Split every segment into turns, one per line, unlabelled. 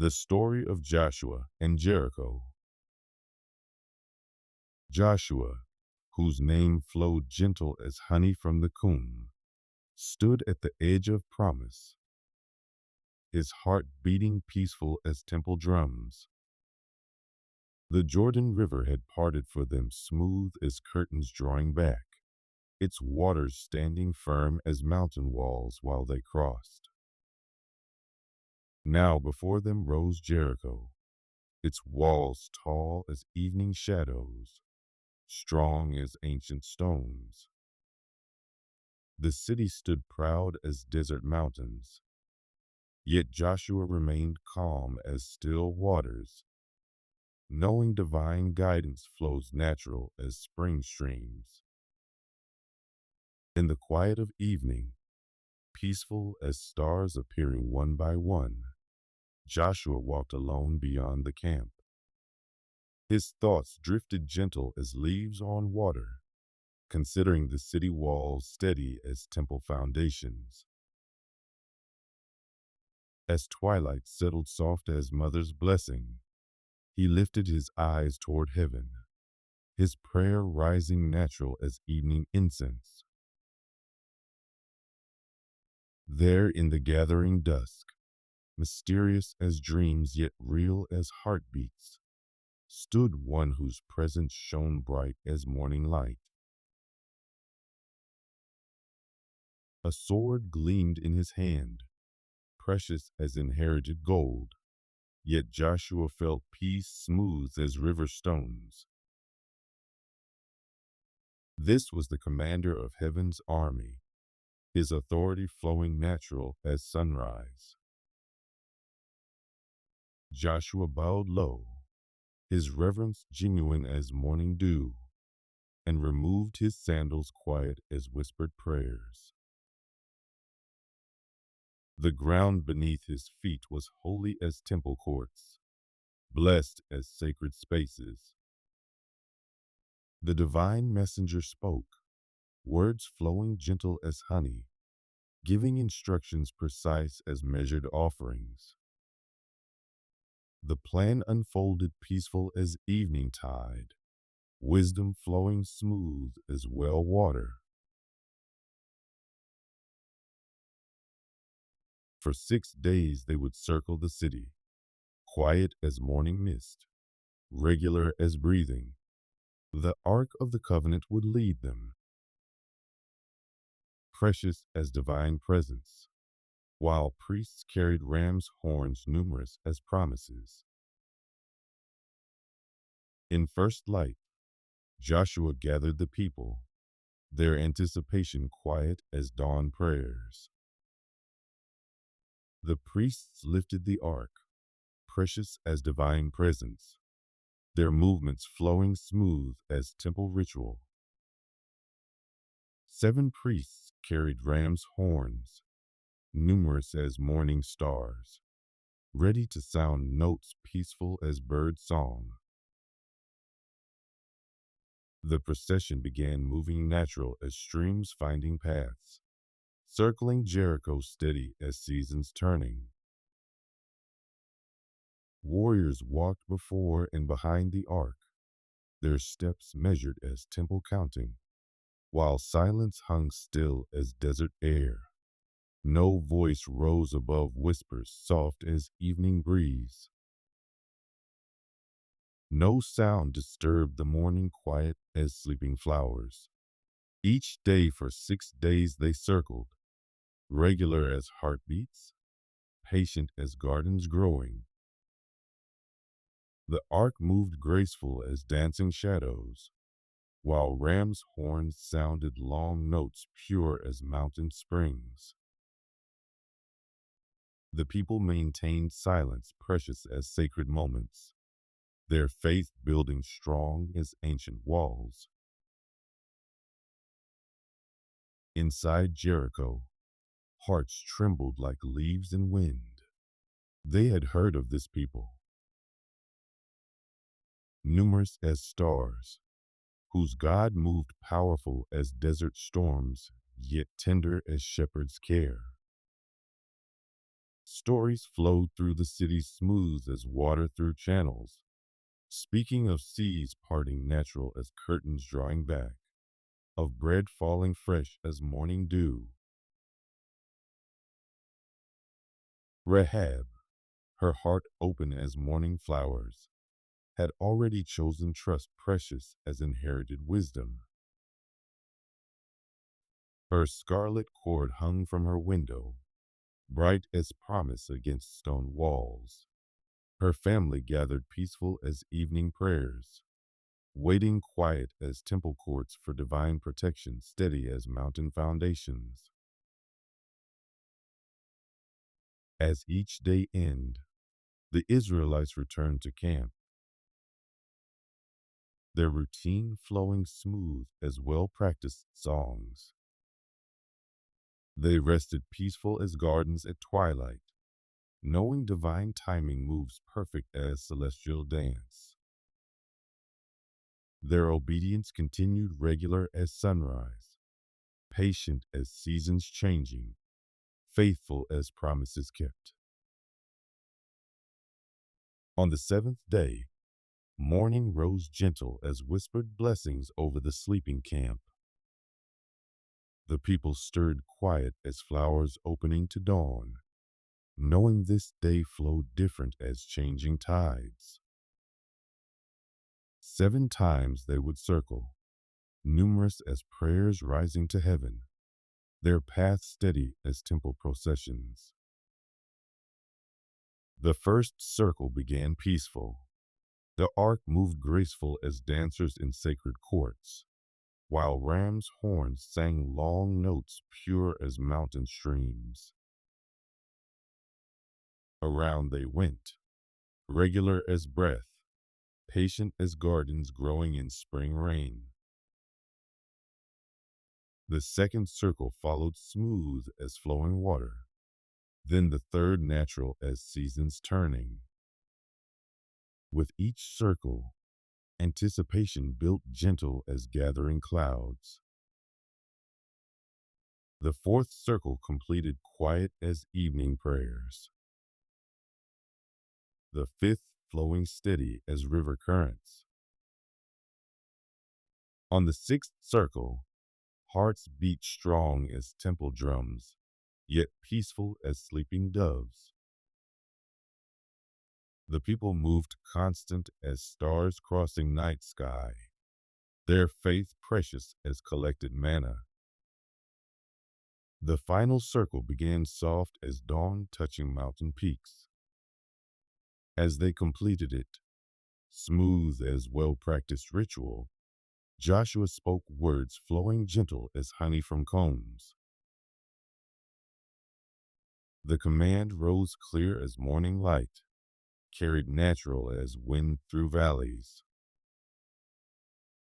The story of Joshua and Jericho. Joshua, whose name flowed gentle as honey from the comb, stood at the edge of promise, his heart beating peaceful as temple drums. The Jordan River had parted for them smooth as curtains drawing back, its waters standing firm as mountain walls while they crossed. Now before them rose Jericho, its walls tall as evening shadows, strong as ancient stones. The city stood proud as desert mountains, yet Joshua remained calm as still waters, knowing divine guidance flows natural as spring streams. In the quiet of evening, peaceful as stars appearing one by one, Joshua walked alone beyond the camp. His thoughts drifted gentle as leaves on water, considering the city walls steady as temple foundations. As twilight settled soft as mother's blessing, he lifted his eyes toward heaven, his prayer rising natural as evening incense. There in the gathering dusk, mysterious as dreams yet real as heartbeats, stood one whose presence shone bright as morning light. A sword gleamed in his hand, precious as inherited gold, yet Joshua felt peace smooth as river stones. This was the commander of heaven's army, his authority flowing natural as sunrise. Joshua bowed low, his reverence genuine as morning dew, and removed his sandals quiet as whispered prayers. The ground beneath his feet was holy as temple courts, blessed as sacred spaces. The divine messenger spoke, words flowing gentle as honey, giving instructions precise as measured offerings. The plan unfolded peaceful as evening tide, wisdom flowing smooth as well water. For 6 days they would circle the city, quiet as morning mist, regular as breathing. The Ark of the Covenant would lead them, precious as divine presence, while priests carried ram's horns numerous as promises. In first light, Joshua gathered the people, their anticipation quiet as dawn prayers. The priests lifted the ark, precious as divine presence, their movements flowing smooth as temple ritual. 7 priests carried ram's horns, numerous as morning stars, ready to sound notes peaceful as bird song. The procession began moving natural as streams finding paths, circling Jericho steady as seasons turning. Warriors walked before and behind the ark, their steps measured as temple counting, while silence hung still as desert air. No voice rose above whispers soft as evening breeze. No sound disturbed the morning quiet as sleeping flowers. Each day for 6 days they circled, regular as heartbeats, patient as gardens growing. The ark moved graceful as dancing shadows, while ram's horns sounded long notes pure as mountain springs. The people maintained silence precious as sacred moments, their faith building strong as ancient walls. Inside Jericho, hearts trembled like leaves in wind. They had heard of this people, numerous as stars, whose God moved powerful as desert storms, yet tender as shepherd's care. Stories flowed through the city smooth as water through channels, speaking of seas parting natural as curtains drawing back, of bread falling fresh as morning dew. Rahab, her heart open as morning flowers, had already chosen trust precious as inherited wisdom. Her scarlet cord hung from her window, bright as promise against stone walls. Her family gathered peaceful as evening prayers, waiting quiet as temple courts for divine protection, steady as mountain foundations. As each day ended, the Israelites returned to camp, their routine flowing smooth as well-practiced songs. They rested peaceful as gardens at twilight, knowing divine timing moves perfect as celestial dance. Their obedience continued regular as sunrise, patient as seasons changing, faithful as promises kept. On the seventh day, morning rose gentle as whispered blessings over the sleeping camp. The people stirred quiet as flowers opening to dawn, knowing this day flowed different as changing tides. 7 times they would circle, numerous as prayers rising to heaven, their path steady as temple processions. The first circle began peaceful. The ark moved graceful as dancers in sacred courts, while ram's horns sang long notes pure as mountain streams. Around they went, regular as breath, patient as gardens growing in spring rain. The second circle followed smooth as flowing water, then the third natural as seasons turning. With each circle, anticipation built gentle as gathering clouds. The fourth circle completed quiet as evening prayers. The fifth flowing steady as river currents. On the sixth circle, hearts beat strong as temple drums, yet peaceful as sleeping doves. The people moved constant as stars crossing night sky, their faith precious as collected manna. The final circle began soft as dawn touching mountain peaks. As they completed it, smooth as well-practiced ritual, Joshua spoke words flowing gentle as honey from combs. The command rose clear as morning light, carried natural as wind through valleys.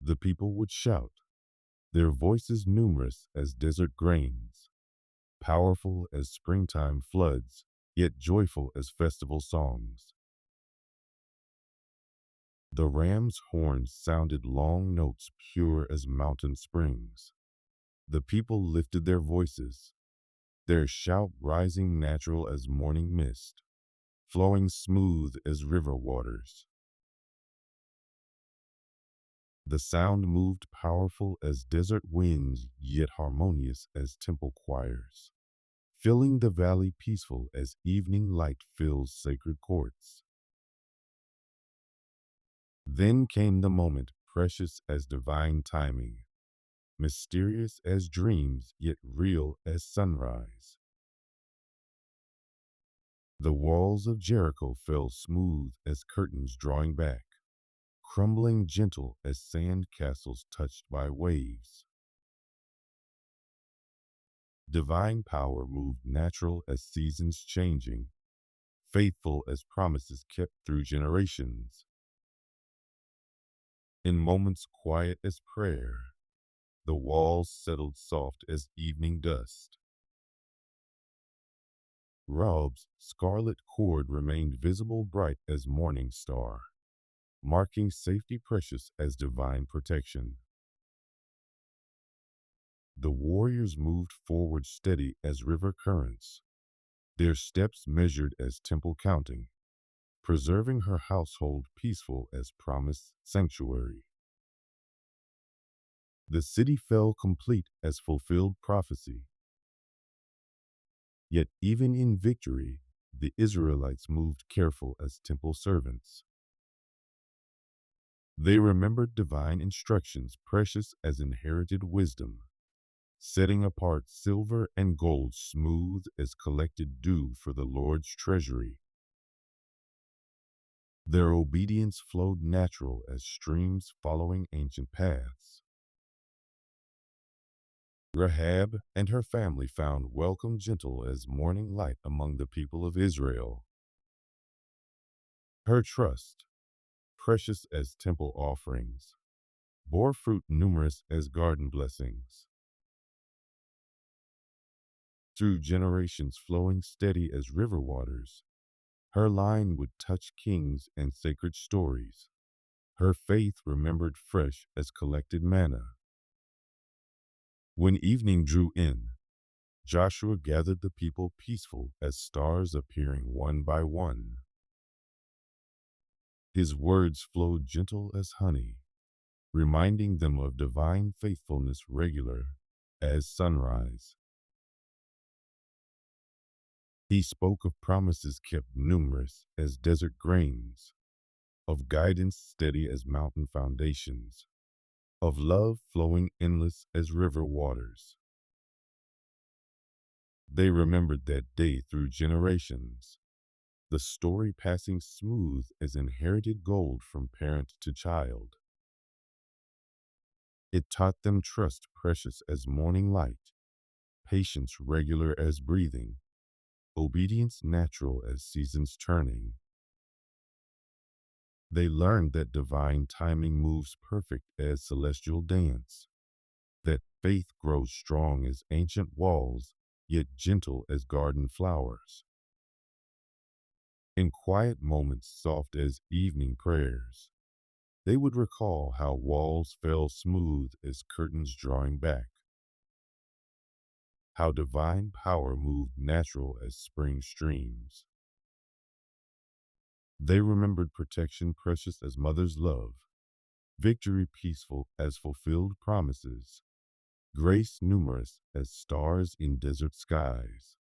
The people would shout, their voices numerous as desert grains, powerful as springtime floods, yet joyful as festival songs. The ram's horns sounded long notes pure as mountain springs. The people lifted their voices, their shout rising natural as morning mist, flowing smooth as river waters. The sound moved powerful as desert winds, yet harmonious as temple choirs, filling the valley peaceful as evening light fills sacred courts. Then came the moment precious as divine timing, mysterious as dreams, yet real as sunrise. The walls of Jericho fell smooth as curtains drawing back, crumbling gentle as sand castles touched by waves. Divine power moved natural as seasons changing, faithful as promises kept through generations. In moments quiet as prayer, the walls settled soft as evening dust. Rob's scarlet cord remained visible bright as morning star, marking safety precious as divine protection. The warriors moved forward steady as river currents, their steps measured as temple counting, preserving her household peaceful as promised sanctuary. The city fell complete as fulfilled prophecy. Yet even in victory, the Israelites moved careful as temple servants. They remembered divine instructions precious as inherited wisdom, setting apart silver and gold smooth as collected dew for the Lord's treasury. Their obedience flowed natural as streams following ancient paths. Rahab and her family found welcome gentle as morning light among the people of Israel. Her trust, precious as temple offerings, bore fruit numerous as garden blessings. Through generations flowing steady as river waters, her line would touch kings and sacred stories, her faith remembered fresh as collected manna. When evening drew in, Joshua gathered the people peaceful as stars appearing one by one. His words flowed gentle as honey, reminding them of divine faithfulness regular as sunrise. He spoke of promises kept numerous as desert grains, of guidance steady as mountain foundations, of love flowing endless as river waters. They remembered that day through generations, the story passing smooth as inherited gold from parent to child. It taught them trust precious as morning light, patience regular as breathing, obedience natural as seasons turning. They learned that divine timing moves perfect as celestial dance, that faith grows strong as ancient walls, yet gentle as garden flowers. In quiet moments soft as evening prayers, they would recall how walls fell smooth as curtains drawing back, how divine power moved natural as spring streams. They remembered protection precious as mother's love, victory peaceful as fulfilled promises, grace numerous as stars in desert skies.